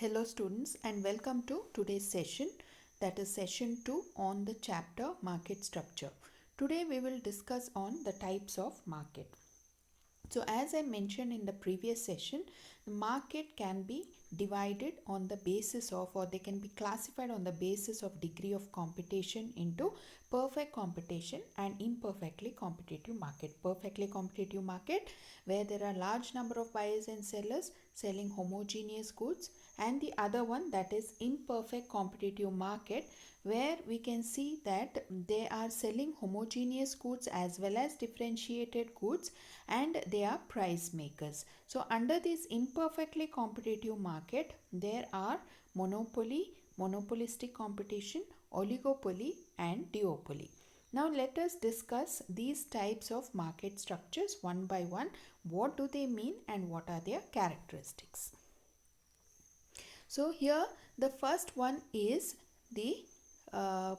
Hello students and welcome to today's session, that is session 2 on the chapter market structure. Today we will discuss on the types of market. So as I mentioned in the previous session, the market can be divided on the basis of, or they can be classified on the basis of degree of competition into perfect competition and imperfectly competitive market. Perfectly competitive market where there are large number of buyers and sellers selling homogeneous goods, and the other one, that is imperfect competitive market, where we can see that they are selling homogeneous goods as well as differentiated goods, and they are price makers. So under this imperfectly competitive market, there are monopoly, monopolistic competition, oligopoly and duopoly. Now let us discuss these types of market structures one by one. What do they mean and what are their characteristics? So here the first one is the uh,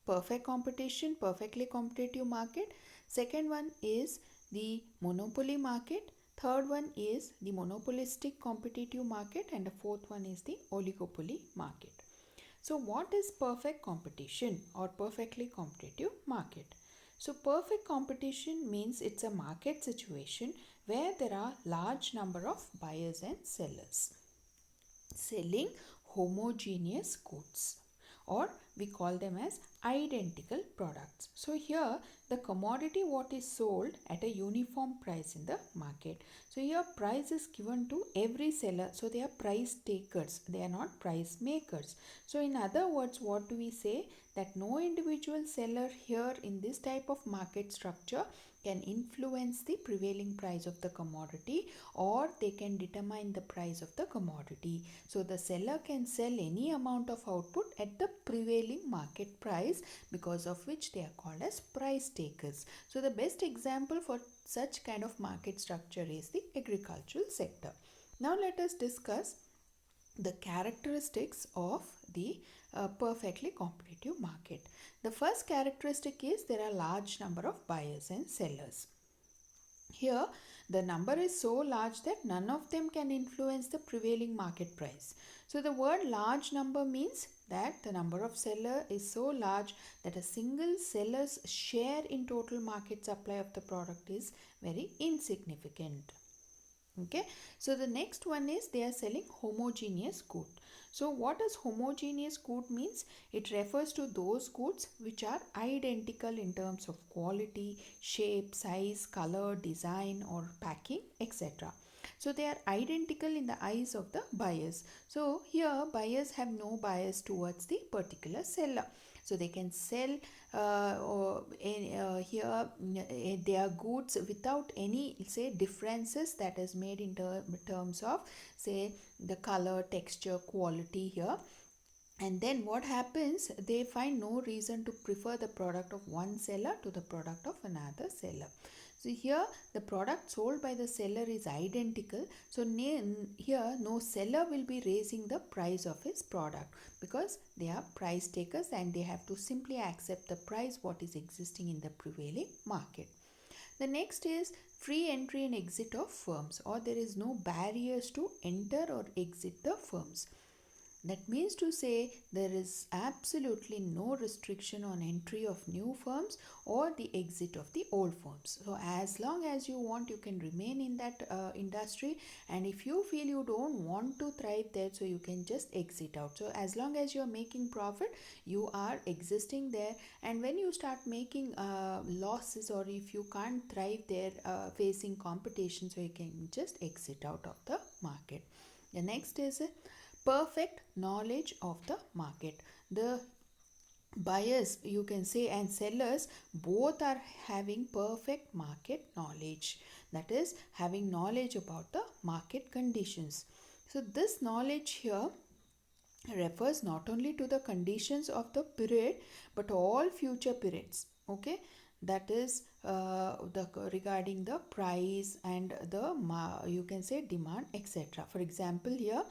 perfect competition, perfectly competitive market. Second one is the monopoly market. Third one is the monopolistic competitive market, and the fourth one is the oligopoly market. So what is perfect competition or perfectly competitive market? So perfect competition means it's a market situation where there are large number of buyers and sellers selling homogeneous goods, or we call them as identical products. So here the commodity what is sold at a uniform price in the market. So here price is given to every seller, so they are price takers, they are not price makers. So in other words, what do we say? That no individual seller here in this type of market structure can influence the prevailing price of the commodity, or they can determine the price of the commodity. So the seller can sell any amount of output at the prevailing market price, because of which they are called as price takers. So the best example for such kind of market structure is the agricultural sector. Now let us discuss the characteristics of the perfectly competitive market. The first characteristic is there are large number of buyers and sellers. Here, the number is so large that none of them can influence the prevailing market price. So, the word large number means that the number of seller is so large that a single seller's share in total market supply of the product is very insignificant. Okay, so the next one is they are selling homogeneous good. So what does homogeneous good means? It refers to those goods which are identical in terms of quality, shape, size, color, design or packing, etc. So they are identical in the eyes of the buyers. So here buyers have no bias towards the particular seller. So they can sell here their goods without any, say, differences that is made in terms of, say, the color, texture, quality here. And then what happens, they find no reason to prefer the product of one seller to the product of another seller. So here the product sold by the seller is identical, so here no seller will be raising the price of his product, because they are price takers and they have to simply accept the price what is existing in the prevailing market. The next is free entry and exit of firms, or there is no barriers to enter or exit the firms. That means to say there is absolutely no restriction on entry of new firms or the exit of the old firms. So as long as you want, you can remain in that industry, and if you feel you don't want to thrive there, so you can just exit out. So as long as you are making profit, you are existing there, and when you start making losses, or if you can't thrive there facing competition, so you can just exit out of the market. The next is perfect knowledge of the market. The buyers, you can say, and sellers both are having perfect market knowledge, that is having knowledge about the market conditions. So this knowledge here refers not only to the conditions of the period but all future periods. Okay, that is the regarding the price and the you can say demand, etc. For example, here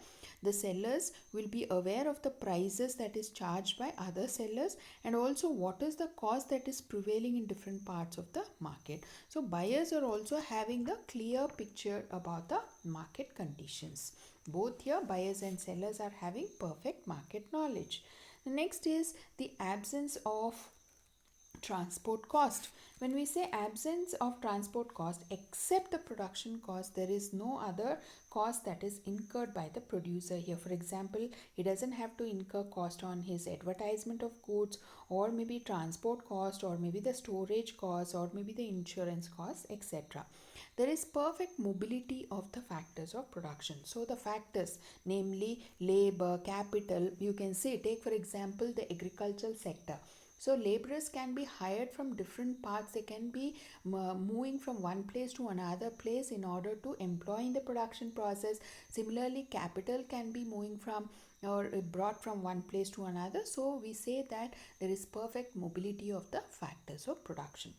the sellers will be aware of the prices that is charged by other sellers, and also what is the cost that is prevailing in different parts of the market. So buyers are also having the clear picture about the market conditions. Both here buyers and sellers are having perfect market knowledge. The next is the absence of transport cost. When we say absence of transport cost, except the production cost, there is no other cost that is incurred by the producer here. For example, he doesn't have to incur cost on his advertisement of goods, or maybe transport cost, or maybe the storage cost, or maybe the insurance cost, etc. There is perfect mobility of the factors of production. So the factors, namely labor, capital, you can see, take for example the agricultural sector. So laborers can be hired from different parts. They can be moving from one place to another place in order to employ in the production process. Similarly, capital can be moving from or brought from one place to another. So we say that there is perfect mobility of the factors of production.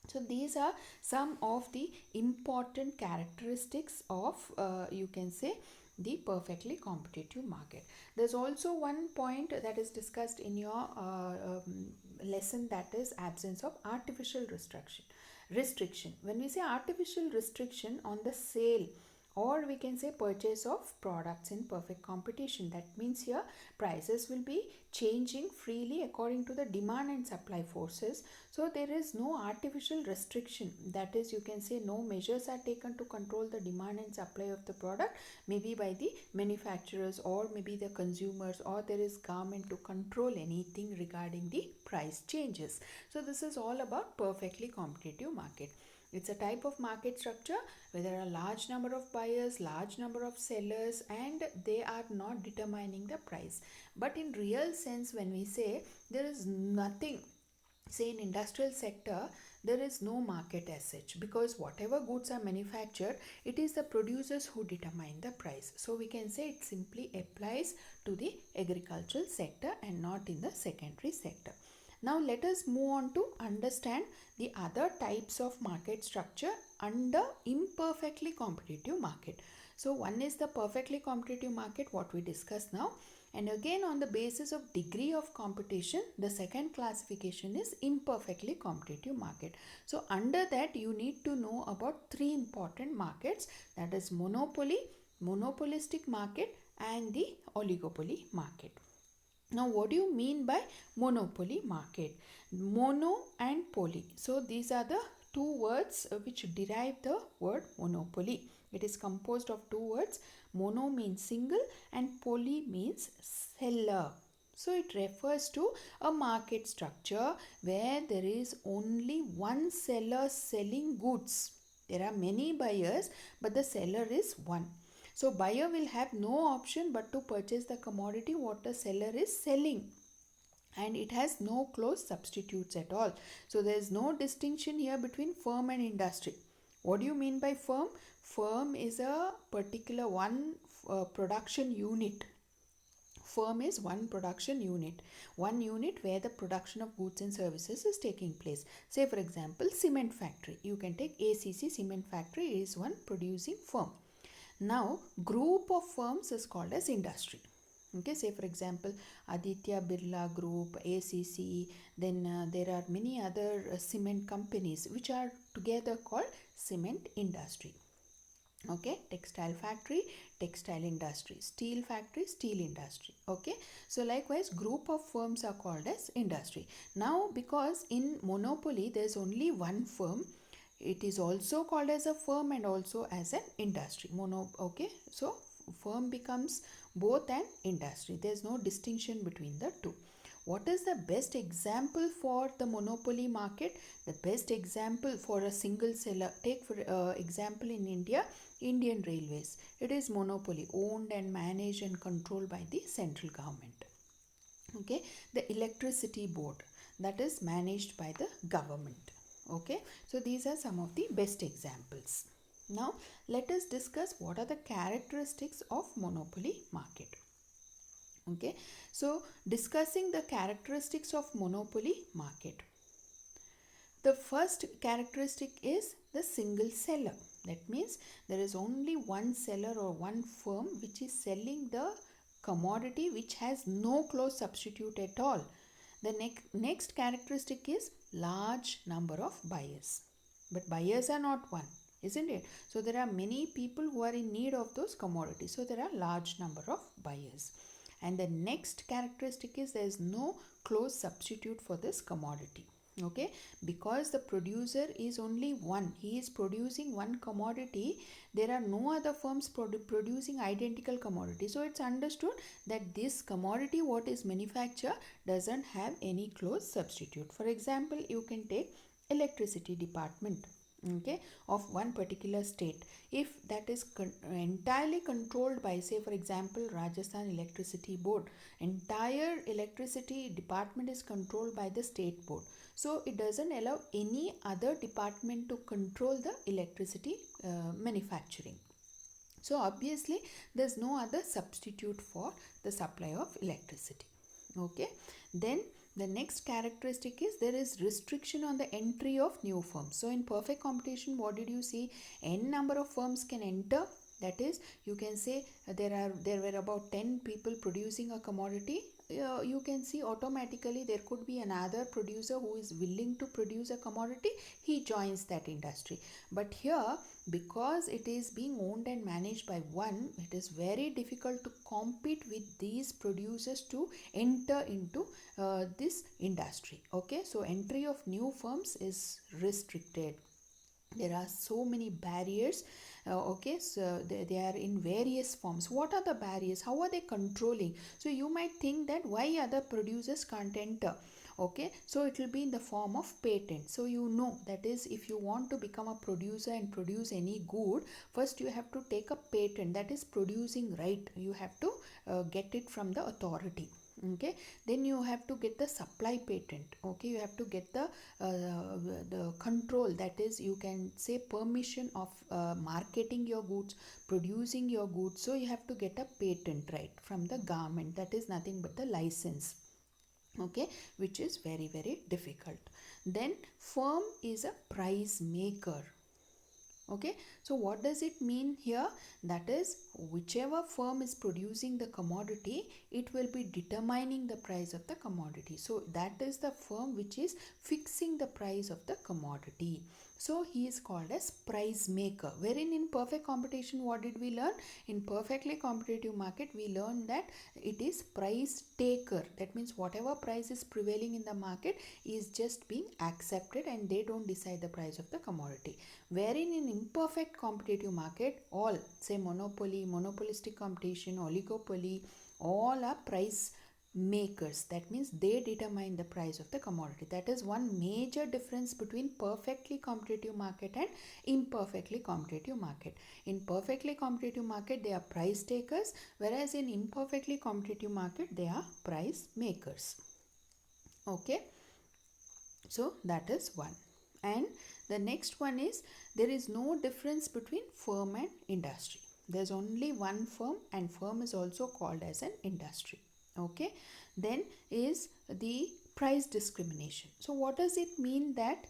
So these are some of the important characteristics of you can say the perfectly competitive market. There's also one point that is discussed in your lesson, that is absence of artificial restriction. When we say artificial restriction on the sale, or we can say purchase of products in perfect competition, that means here prices will be changing freely according to the demand and supply forces. So there is no artificial restriction, that is, you can say no measures are taken to control the demand and supply of the product, maybe by the manufacturers or maybe the consumers, or there is government to control anything regarding the price changes. So this is all about perfectly competitive market. It's a type of market structure where there are a large number of buyers, large number of sellers, and they are not determining the price. But in real sense, when we say there is nothing, say in industrial sector, there is no market as such, because whatever goods are manufactured, it is the producers who determine the price. So we can say it simply applies to the agricultural sector and not in the secondary sector. Now let us move on to understand the other types of market structure under imperfectly competitive market. So one is the perfectly competitive market, what we discussed now. And again, on the basis of degree of competition, the second classification is imperfectly competitive market. So under that, you need to know about three important markets, that is monopoly, monopolistic market, and the oligopoly market. Now, what do you mean by monopoly market? Mono and poly. So these are the two words which derive the word monopoly. It is composed of two words. Mono means single and poly means seller. So it refers to a market structure where there is only one seller selling goods. There are many buyers, but the seller is one. So buyer will have no option but to purchase the commodity what the seller is selling, and it has no close substitutes at all. So there is no distinction here between firm and industry. What do you mean by firm? Firm is a particular one production unit. Firm is one production unit where the production of goods and services is taking place. Say for example, cement factory. You can take ACC cement factory is one producing firm. Now, group of firms is called as industry. Okay, say for example, Aditya Birla Group, ACC, then there are many other cement companies which are together called cement industry. Okay, textile factory, textile industry, steel factory, steel industry. Okay, so likewise group of firms are called as industry. Now, because in monopoly there is only one firm, it is also called as a firm and also as an industry. Okay, so firm becomes both an industry. There is no distinction between the two. What is the best example for the monopoly market? The best example for a single seller, take for example in India, Indian Railways. It is monopoly, owned and managed and controlled by the central government. Okay, the electricity board, that is managed by the government. Okay, so these are some of the best examples. Now let us discuss what are the characteristics of monopoly market. Okay, so discussing the characteristics of monopoly market. The first characteristic is the single seller. That means there is only one seller or one firm which is selling the commodity which has no close substitute at all. The next characteristic is large number of buyers. But buyers are not one. isn't it? So there are many people who are in need of those commodities, so there are large number of buyers. And the next characteristic is there is no close substitute for this commodity. Okay, because the producer is only one, he is producing one commodity, there are no other firms producing identical commodity, so it's understood that this commodity what is manufactured doesn't have any close substitute. For example, you can take electricity department, okay, of one particular state. If that is entirely controlled by, say for example, Rajasthan Electricity Board, entire electricity department is controlled by the state board, so it doesn't allow any other department to control the electricity manufacturing. So obviously there's no other substitute for the supply of electricity. Okay, then the next characteristic is there is restriction on the entry of new firms. So in perfect competition, what did you see? N number of firms can enter. That is, you can say there were about 10 people producing a commodity. You can see automatically there could be another producer who is willing to produce a commodity, he joins that industry. But here, because it is being owned and managed by one, it is very difficult to compete with these producers to enter into this industry. Okay, so entry of new firms is restricted. There are so many barriers. Okay, so they are in various forms. What are the barriers? How are they controlling? So you might think that why other producers can't enter. Okay, so it will be in the form of patent. So you know, that is, if you want to become a producer and produce any good, first you have to take a patent, that is producing right, you have to get it from the authority. Okay, then you have to get the supply patent. Okay, you have to get the control, that is, you can say permission of marketing your goods, producing your goods. So you have to get a patent right from the government, that is nothing but the license. Okay, which is very very difficult. Then firm is a price maker. Okay, so what does it mean here? That is, whichever firm is producing the commodity, it will be determining the price of the commodity. So that is the firm which is fixing the price of the commodity. So he is called as price maker. Wherein in perfect competition, what did we learn? In perfectly competitive market, we learned that it is price taker. That means whatever price is prevailing in the market is just being accepted and they don't decide the price of the commodity. Wherein in imperfect competitive market, all, say monopoly, monopolistic competition, oligopoly, all are price makers. That means they determine the price of the commodity. That is one major difference between perfectly competitive market and imperfectly competitive market. In perfectly competitive market, they are price takers, whereas in imperfectly competitive market, they are price makers. Okay, so that is one. And the next one is there is no difference between firm and industry. There's only one firm, and firm is also called as an industry. Okay, then is the price discrimination. So what does it mean that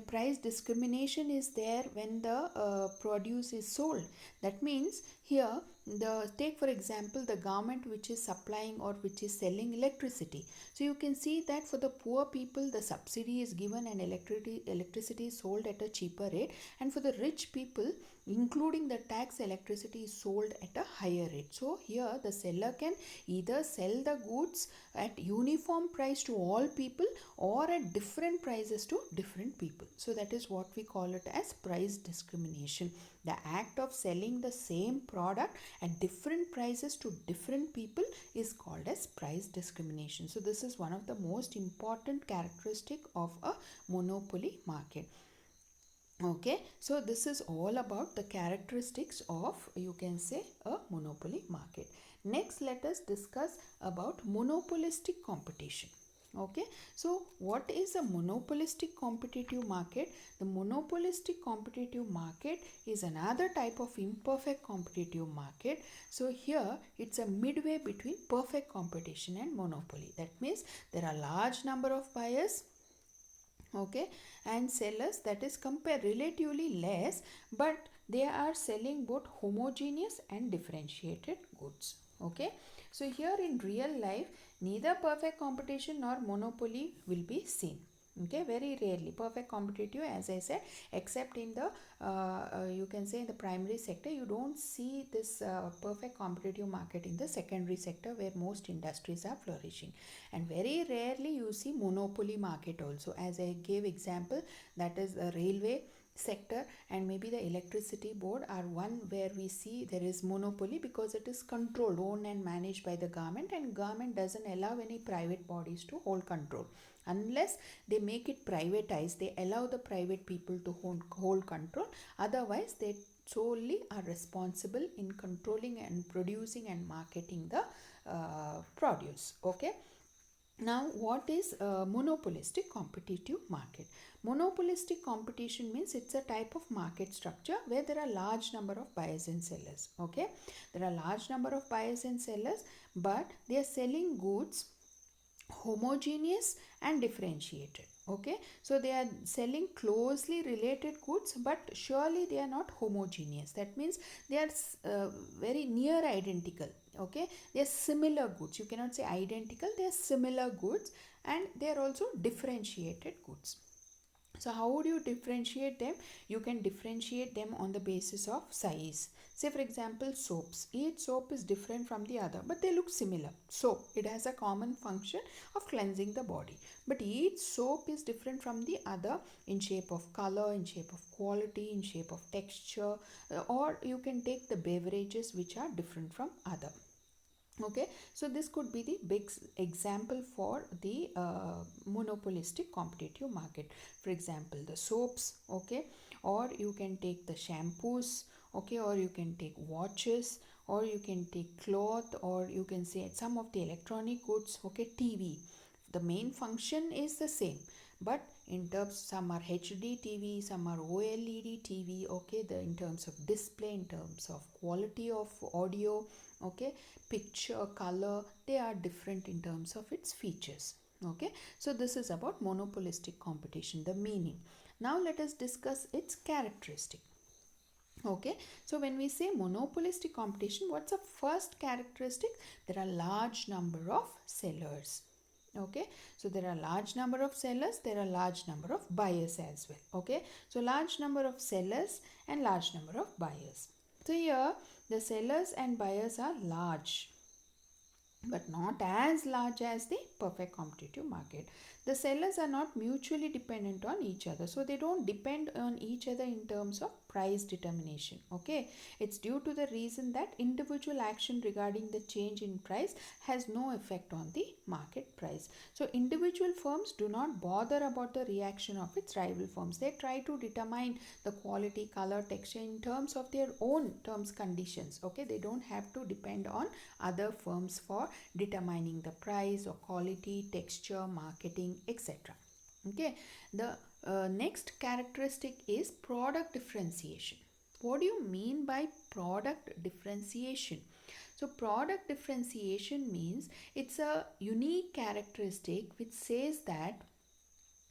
price discrimination is there when the produce is sold? That means here, take for example the government which is supplying or which is selling electricity. So you can see that for the poor people the subsidy is given and electricity is sold at a cheaper rate, and for the rich people, including the tax, electricity is sold at a higher rate. So here the seller can either sell the goods at uniform price to all people or at different prices to different people. So that is what we call it as price discrimination. The act of selling the same product at different prices to different people is called as price discrimination. So this is one of the most important characteristic of a monopoly market. Okay, so this is all about the characteristics of, you can say, a monopoly market. Next, let us discuss about monopolistic competition. Okay, so what is a monopolistic competitive market? The monopolistic competitive market is another type of imperfect competitive market. So here it's a midway between perfect competition and monopoly. That means there are large number of buyers, okay, and sellers, that is compare relatively less, but they are selling both homogeneous and differentiated goods. Okay, so here in real life neither perfect competition nor monopoly will be seen. Okay, very rarely. Perfect competitive, as I said, except in the you can say in the primary sector, you don't see this perfect competitive market in the secondary sector where most industries are flourishing. And very rarely you see monopoly market also, as I gave example, that is a railway sector and maybe the electricity board are one where we see there is monopoly because it is controlled, owned and managed by the government, and government doesn't allow any private bodies to hold control unless they make it privatized. They allow the private people to hold control, otherwise they solely are responsible in controlling and producing and marketing the produce. Okay, now what is a monopolistic competitive market? Monopolistic competition means it's a type of market structure where there are large number of buyers and sellers. Okay, there are large number of buyers and sellers, but they are selling goods homogeneous and differentiated. Okay, so they are selling closely related goods, but surely they are not homogeneous. That means they are very near identical. Okay, they are similar goods. You cannot say identical, they are similar goods, and they are also differentiated goods. So how would you differentiate them? You can differentiate them on the basis of size. Say for example soaps. Each soap is different from the other, but they look similar. Soap, it has a common function of cleansing the body. But each soap is different from the other in shape of color, in shape of quality, in shape of texture, or you can take the beverages which are different from other. Okay, so this could be the big example for the monopolistic competitive market. For example the soaps. Okay, or you can take the shampoos. Okay, or you can take watches, or you can take cloth, or you can say some of the electronic goods. Okay, TV, the main function is the same, but in terms, some are HD TV, some are OLED TV. Okay, the in terms of display, in terms of quality of audio, okay, picture, color, they are different in terms of its features. Okay, so this is about monopolistic competition, the meaning. Now let us discuss its characteristic. Okay, so when we say monopolistic competition, what's the first characteristic? There are large number of sellers. Okay, so there are large number of sellers, there are large number of buyers as well. Okay, so large number of sellers and large number of buyers. So here the sellers and buyers are large, but not as large as the perfect competitive market. The sellers are not mutually dependent on each other, so they don't depend on each other in terms of price determination. Okay, it's due to the reason that individual action regarding the change in price has no effect on the market price. So individual firms do not bother about the reaction of its rival firms. They try to determine the quality, color, texture in terms of their own terms conditions. Okay, they don't have to depend on other firms for determining the price or quality, texture, marketing, etc. Okay, the next characteristic is product differentiation. What do you mean by product differentiation? So product differentiation means it's a unique characteristic which says that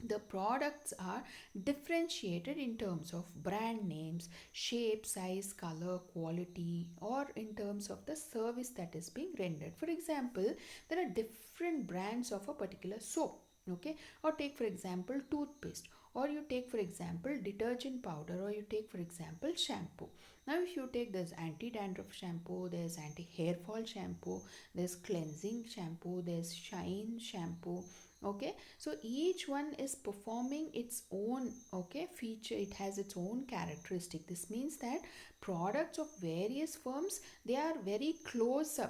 the products are differentiated in terms of brand names, shape, size, color, quality, or in terms of the service that is being rendered. For example, there are different brands of a particular soap. Okay, or take for example toothpaste, or you take for example detergent powder, or you take for example shampoo. Now if you take, there's anti-dandruff shampoo, there's anti-hair fall shampoo, there's cleansing shampoo, there's shine shampoo. Okay, so each one is performing its own, okay, feature. It has its own characteristic. This means that products of various firms, they are very close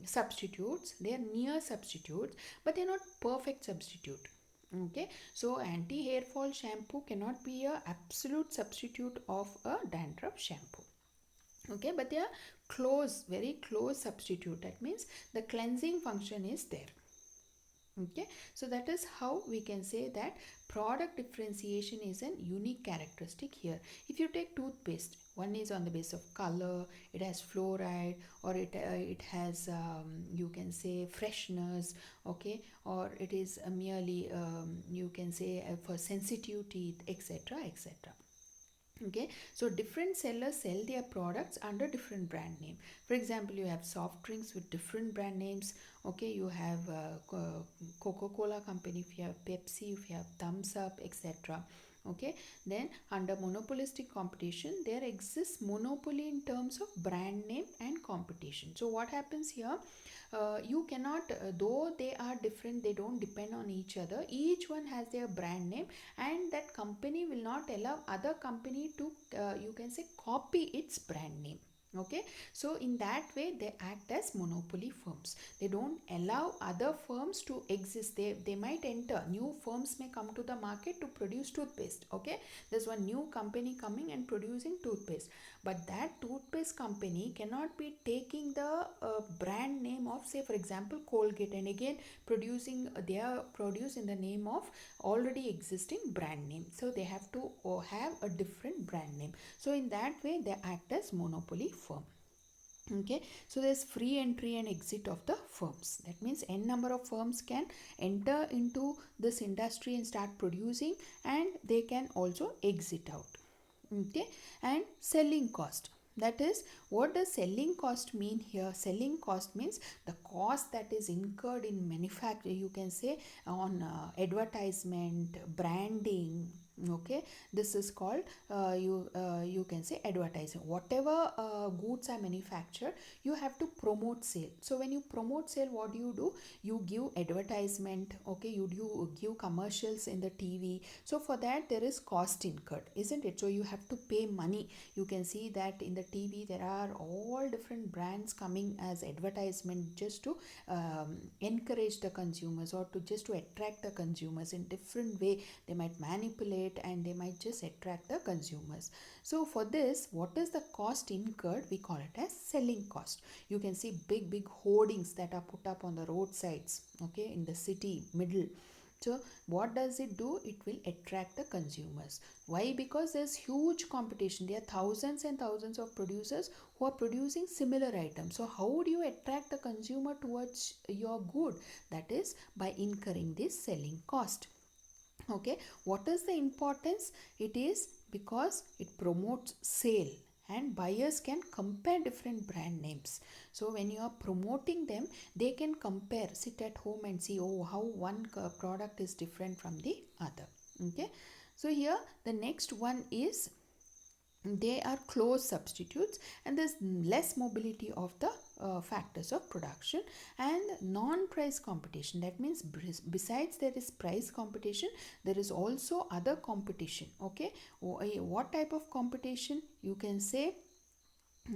substitutes, they are near substitutes, but they're not perfect substitute. Okay, so anti hair fall shampoo cannot be a absolute substitute of a dandruff shampoo. Okay, but they are close, very close substitute. That means the cleansing function is there. Okay, so that is how we can say that product differentiation is an unique characteristic here. If you take toothpaste, one is on the basis of color, it has fluoride, or it has you can say freshness. Okay, or it is merely you can say for sensitive teeth, etc., etc. Okay, so different sellers sell their products under different brand name. For example, you have soft drinks with different brand names. Okay, you have Coca-Cola company, if you have Pepsi, if you have Thumbs Up, etc. Okay, then under monopolistic competition there exists monopoly in terms of brand name and competition. So what happens here, you cannot, though they are different, they don't depend on each other, each one has their brand name, and that company will not allow other company to you can say copy its brand name. Okay, so in that way they act as monopoly firms. They don't allow other firms to exist. They might enter, new firms may come to the market to produce toothpaste. Okay, there's one new company coming and producing toothpaste, but that toothpaste company cannot be taking the brand name of, say for example, Colgate, and again producing, they are produced in the name of already existing brand name. So they have to have a different brand name. So in that way they act as monopoly firm. Okay, so there's free entry and exit of the firms. That means n number of firms can enter into this industry and start producing, and they can also exit out. Okay, and selling cost, that is, what does selling cost mean here? Selling cost means the cost that is incurred in manufacture, you can say, on advertisement, branding. Okay, this is called you can say advertising. Whatever goods are manufactured, you have to promote sale. So when you promote sale, what do? You give advertisement. Okay, you do give commercials in the TV. So for that there is cost incurred, isn't it? So you have to pay money. You can see that in the TV there are all different brands coming as advertisement, just to encourage the consumers, or to just to attract the consumers in different way. They might manipulate and they might just attract the consumers. So for this, what is the cost incurred? We call it as selling cost. You can see big hoardings that are put up on the roadsides, okay, in the city middle. So what does it do? It will attract the consumers. Why? Because there's huge competition. There are thousands and thousands of producers who are producing similar items. So how would you attract the consumer towards your good? That is by incurring this selling cost. Okay, what is the importance? It is because it promotes sale, and buyers can compare different brand names. So when you are promoting them, they can compare, sit at home and see, oh, how one product is different from the other. Okay, so here the next one is, they are close substitutes, and there's less mobility of the factors of production. And non-price competition, that means besides there is price competition, there is also other competition. Okay, what type of competition? You can say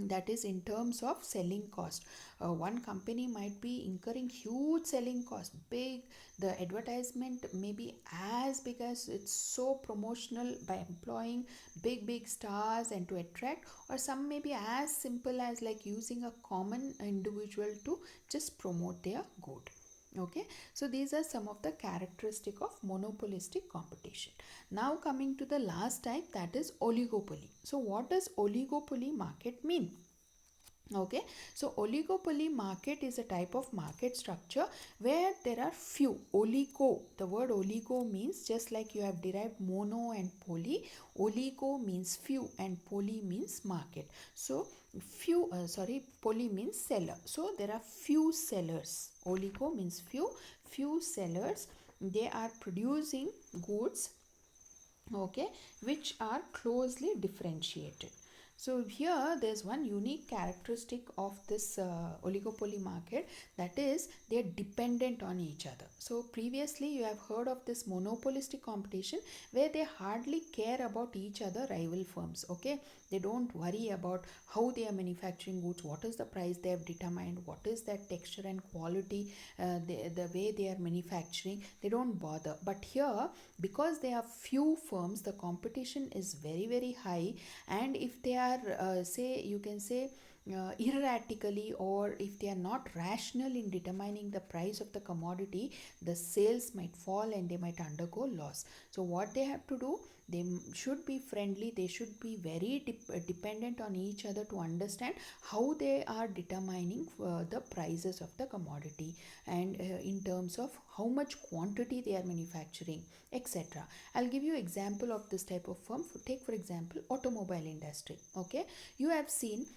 that is in terms of selling cost. One company might be incurring huge selling cost, big, the advertisement may be as big as, it's so promotional, by employing big stars and to attract, or some may be as simple as like using a common individual to just promote their good. Okay, so these are some of the characteristic of monopolistic competition. Now coming to the last type, that is oligopoly. So what does oligopoly market mean? Okay, so oligopoly market is a type of market structure where there are few. Oligo, the word oligo means, just like you have derived mono and poly, oligo means few and poly means market. So few, poly means seller. So there are few sellers. Oligo means few sellers. They are producing goods, okay, which are closely differentiated. So here there's one unique characteristic of this oligopoly market, that is they are dependent on each other. So previously you have heard of this monopolistic competition where they hardly care about each other rival firms. Okay, they don't worry about how they are manufacturing goods, what is the price they have determined, what is that texture and quality, the way they are manufacturing, they don't bother. But here, because there are few firms, the competition is very high, and if they are say, you can say, erratically, or if they are not rational in determining the price of the commodity, the sales might fall and they might undergo loss. So what they have to do, they should be friendly, they should be very dependent on each other to understand how they are determining the prices of the commodity, and in terms of how much quantity they are manufacturing, etc. I'll give you example of this type of firm. Take for example automobile industry. Okay, you have seen,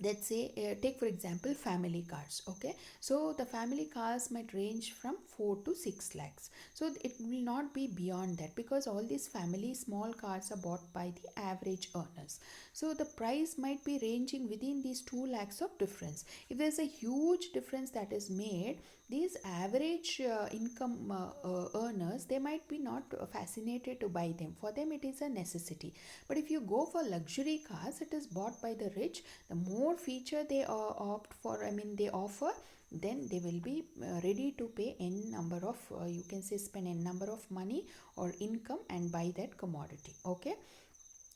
let's say, take for example family cars. Okay, so the family cars might range from 4 to 6 lakhs. So it will not be beyond that, because all these family small cars are bought by the average earners. So the price might be ranging within these 2 lakhs of difference. If there's a huge difference that is made, these average income earners, they might be not fascinated to buy them. For them it is a necessity. But if you go for luxury cars, it is bought by the rich. The more feature they opt for, I mean they offer, then they will be ready to pay n number of you can say spend n number of money or income and buy that commodity. Okay,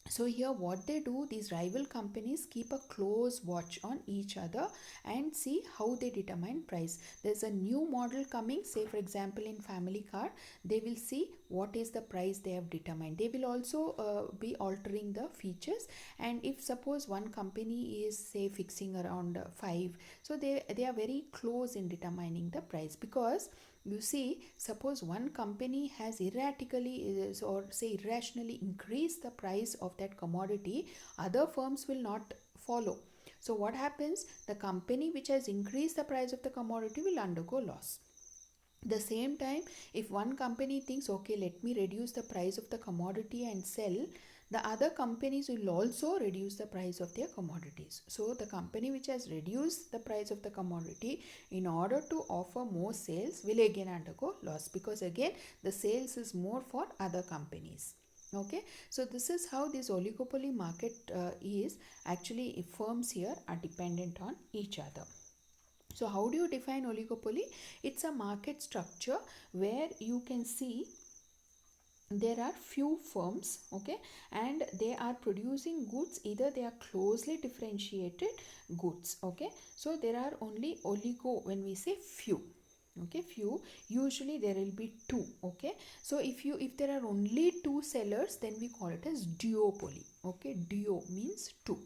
so here what they do, these rival companies keep a close watch on each other and see how they determine price. There's a new model coming, say for example in family car, they will see what is the price they have determined. They will also be altering the features, and if suppose one company is say fixing around 5, so they are very close in determining the price. Because you see, suppose one company has erratically or say irrationally increased the price of that commodity, other firms will not follow. So what happens, the company which has increased the price of the commodity will undergo loss. The same time, if one company thinks, okay, let me reduce the price of the commodity and sell, the other companies will also reduce the price of their commodities. So the company which has reduced the price of the commodity in order to offer more sales will again undergo loss, because again the sales is more for other companies. Okay, so this is how this oligopoly market is. Actually, firms here are dependent on each other. So how do you define oligopoly? It's a market structure where you can see there are few firms, okay, and they are producing goods, either they are closely differentiated goods. Okay, so there are only oligo when we say few. Okay, few, usually there will be two. Okay, so if there are only two sellers, then we call it as duopoly. Okay, duo means two,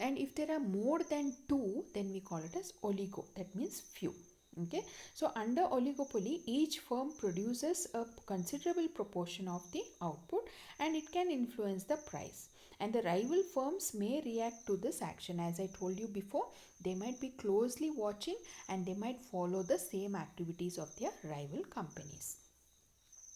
and if there are more than two, then we call it as oligo, that means few. Okay, so under oligopoly, each firm produces a considerable proportion of the output and it can influence the price, and the rival firms may react to this action. As I told you before, they might be closely watching and they might follow the same activities of their rival companies.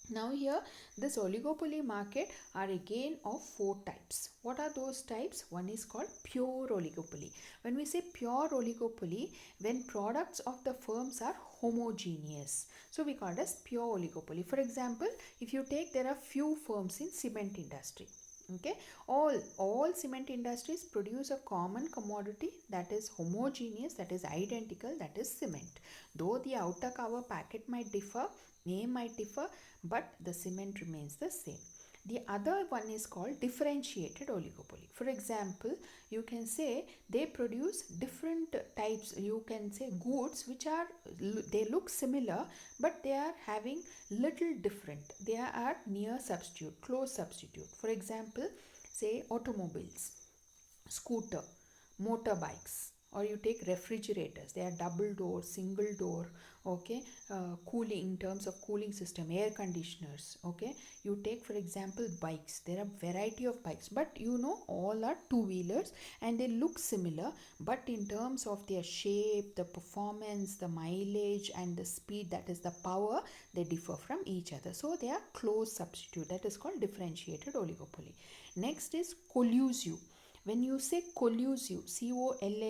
Now here, this oligopoly market are again of 4 types. What are those types? One is called pure oligopoly. When we say pure oligopoly, when products of the firms are homogeneous, so we call it as pure oligopoly. For example, if you take, there are few firms in cement industry. Okay, all cement industries produce a common commodity that is homogeneous, that is identical, that is cement. Though the outer cover packet might differ, name might differ, but the cement remains the same. The other one is called differentiated oligopoly. For example, you can say they produce different types, you can say goods which are, they look similar but they are having little different. They are near substitute, close substitute. For example, say automobiles, scooter, motorbikes, or you take refrigerators, they are double door, single door. Okay, cooling, in terms of cooling system, air conditioners. Okay, you take for example bikes, there are variety of bikes, but you know all are two wheelers and they look similar, but in terms of their shape, the performance, the mileage and the speed, that is the power, they differ from each other. So they are close substitute, that is called differentiated oligopoly. Next is collusive. When you say collusive, collusive,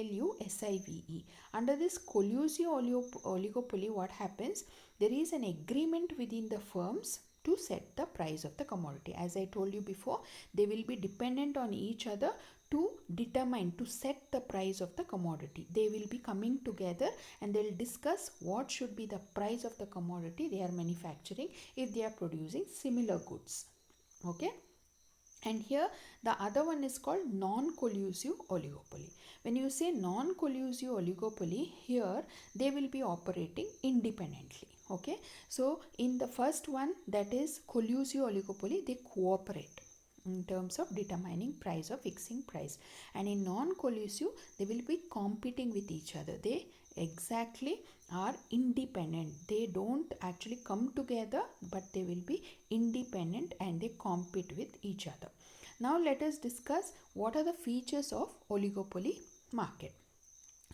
under this collusive oligopoly, what happens? There is an agreement within the firms to set the price of the commodity. As I told you before, they will be dependent on each other to determine, to set the price of the commodity. They will be coming together and they will discuss what should be the price of the commodity they are manufacturing if they are producing similar goods. Okay. And here the other one is called non-collusive oligopoly. When you say non-collusive oligopoly, here they will be operating independently. Okay, so in the first one, that is collusive oligopoly, they cooperate in terms of determining price or fixing price, and in non-collusive they will be competing with each other. They exactly are independent, they don't actually come together, but they will be independent and they compete with each other. Now let us discuss what are the features of oligopoly market.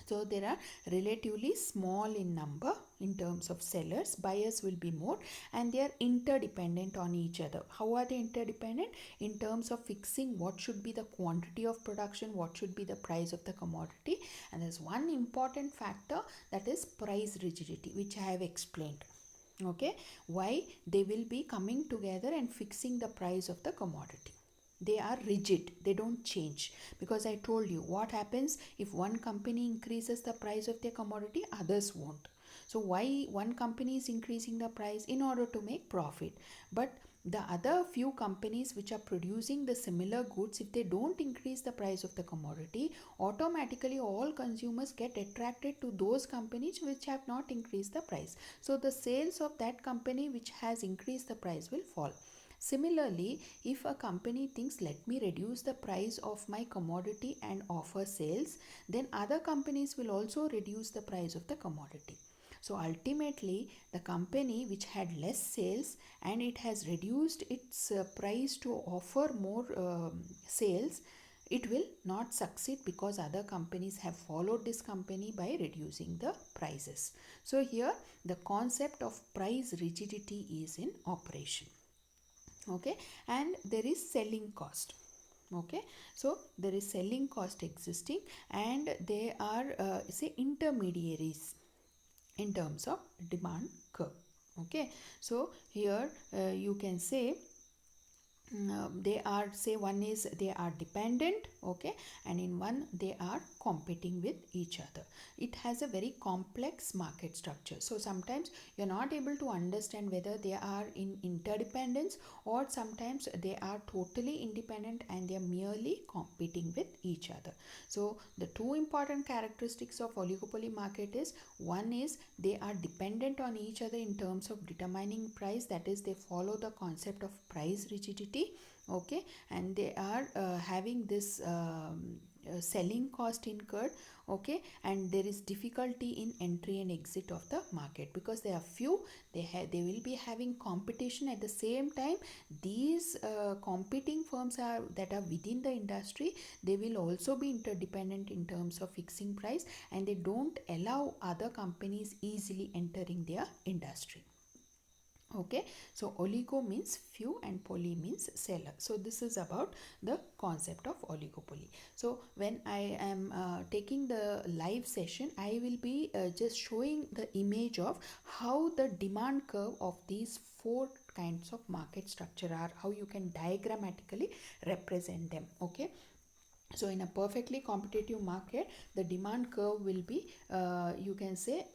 So there are relatively small in number in terms of sellers, buyers will be more, and they are interdependent on each other. How are they interdependent? In terms of fixing what should be the quantity of production, what should be the price of the commodity, and there's one important factor, that is price rigidity, which I have explained. Okay, why they will be coming together and fixing the price of the commodity. They are rigid, they don't change, because I told you what happens if one company increases the price of their commodity, others won't. So why one company is increasing the price? In order to make profit. But the other few companies which are producing the similar goods, if they don't increase the price of the commodity, automatically all consumers get attracted to those companies which have not increased the price. So the sales of that company which has increased the price will fall. Similarly, if a company thinks, let me reduce the price of my commodity and offer sales, then other companies will also reduce the price of the commodity. So ultimately, the company which had less sales and it has reduced its price to offer more sales, it will not succeed, because other companies have followed this company by reducing the prices. So here the concept of price rigidity is in operation. Okay, and there is selling cost. Okay, so there is selling cost existing, and they are say intermediaries in terms of demand curve. Okay, so here you can say they are, say one is they are dependent, okay, and in one they are competing with each other. It has a very complex market structure, so sometimes you're not able to understand whether they are in interdependence or sometimes they are totally independent and they are merely competing with each other. So the two important characteristics of oligopoly market is, one is they are dependent on each other in terms of determining price, that is they follow the concept of price rigidity. Okay, and they are having this selling cost incurred. Okay, and there is difficulty in entry and exit of the market, because there are few, they will be having competition. At the same time, these competing firms are that are within the industry, they will also be interdependent in terms of fixing price, and they don't allow other companies easily entering their industry. Okay, so oligo means few and poly means seller. So this is about the concept of oligopoly. So when I am taking the live session, I will be just showing the image of how the demand curve of these four kinds of market structure are, how you can diagrammatically represent them. Okay, so in a perfectly competitive market, the demand curve will be you can say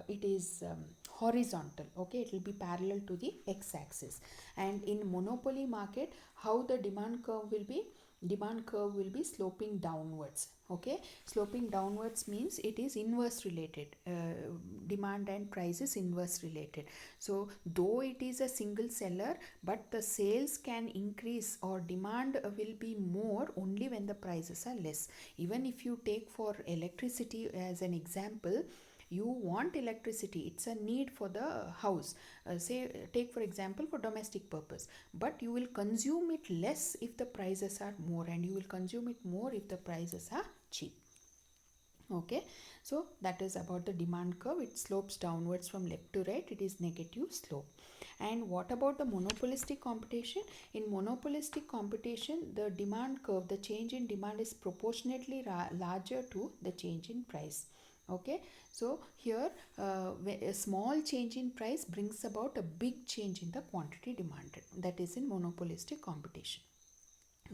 it is horizontal. Okay, it will be parallel to the x-axis. And in monopoly market, how the demand curve will be? Demand curve will be sloping downwards. Okay, sloping downwards means it is inverse related. Demand and price is inverse related. So though it is a single seller, but the sales can increase or demand will be more only when the prices are less. Even if you take for electricity as an example, you want electricity, it's a need for the house, say take for example for domestic purpose, but you will consume it less if the prices are more, and you will consume it more if the prices are cheap. Okay, so that is about the demand curve. It slopes downwards from left to right, it is negative slope. And what about the monopolistic competition? In monopolistic competition, the demand curve, the change in demand is proportionately larger to the change in price. Okay, so here a small change in price brings about a big change in the quantity demanded. That is in monopolistic competition.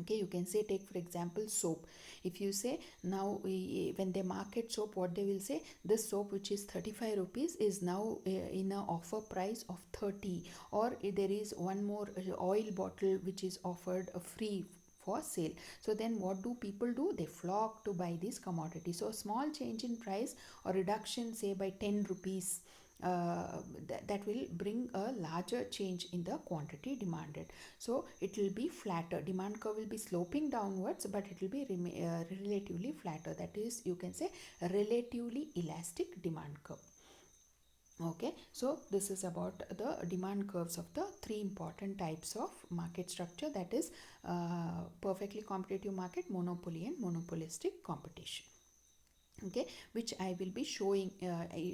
Okay, you can say, take for example soap. If you say now when they market soap, what they will say, this soap which is 35 rupees is now in a offer price of 30, or there is one more oil bottle which is offered free for sale. So then what do people do? They flock to buy these commodities. So a small change in price or reduction, say by 10 rupees, that will bring a larger change in the quantity demanded. So it will be flatter, demand curve will be sloping downwards, but it will be relatively flatter. That is, you can say, a relatively elastic demand curve. Okay, so this is about the demand curves of the three important types of market structure, that is perfectly competitive market, monopoly and monopolistic competition. Okay, which I will be showing,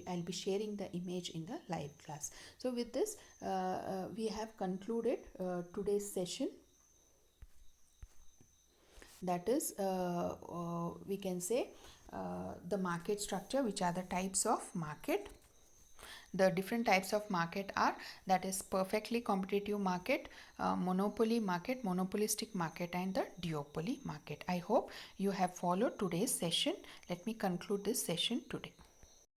I'll be sharing the image in the live class. So with this we have concluded today's session, that is we can say the market structure, which are the types of market. The different types of market are, that is perfectly competitive market, monopoly market, monopolistic market, and the duopoly market. I hope you have followed today's session. Let me conclude this session today.